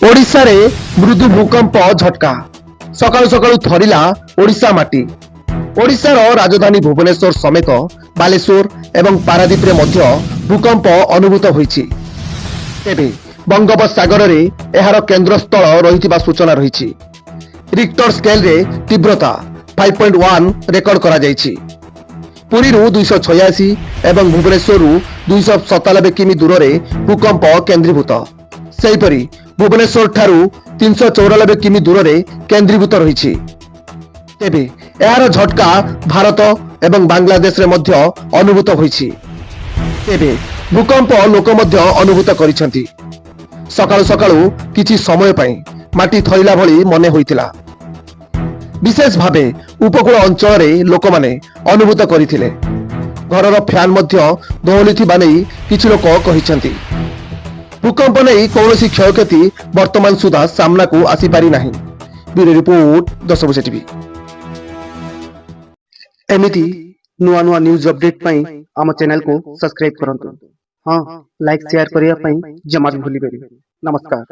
ओडिशा रे मृदु भूकंप झटका सकाळु सकाळु थरिला ओडिशा माटी। ओडिशार राजधानी भुवनेश्वर समेत बालेश्वर एवं पारादीप रे मध्य भूकंप अनुभूत होईछि। तेबे बंगोपसागर रे एहार केंद्रस्थल रहिथिबा सूचना रहिछि। रिक्टर स्केल रे तीव्रता 5.1 रेकर्ड करा जायछि। पुरी रु 286 एवं भुवनेश्वर रु 297 किमी दूर रे भूकंप केंद्रीभूत। सेहिपरि भुवनेश्वर ठारू 394 किमी दूर रे केंद्रीभूत रहिछि। तेबे एहार झटका भारत एवं बांग्लादेश रे मध्य अनुभूत होईछि। तेबे भूकंप लोक मध्य अनुभूत करिसंती। सकाळु सकाळु किछि समय पई माटी थरिला भली मने होइतिला। विशेष भावे उपकूल अंचल रे लोक माने अनुभूत करिथिले। घरर फैन मध्य दोहलिथिबा नै किछि लोक कहिसंती। भूकंप नै कौनसी क्षयक्षति वर्तमान सुधा सामना को आसी पारि नाही। ब्यूरो रिपोर्ट 10 बजे टीवी। एमिति नुआ नुआ न्यूज अपडेट पई आम चैनल को सब्सक्राइब करंतु। हां लाइक शेयर करिया पई जमा भूली बेरी। नमस्कार।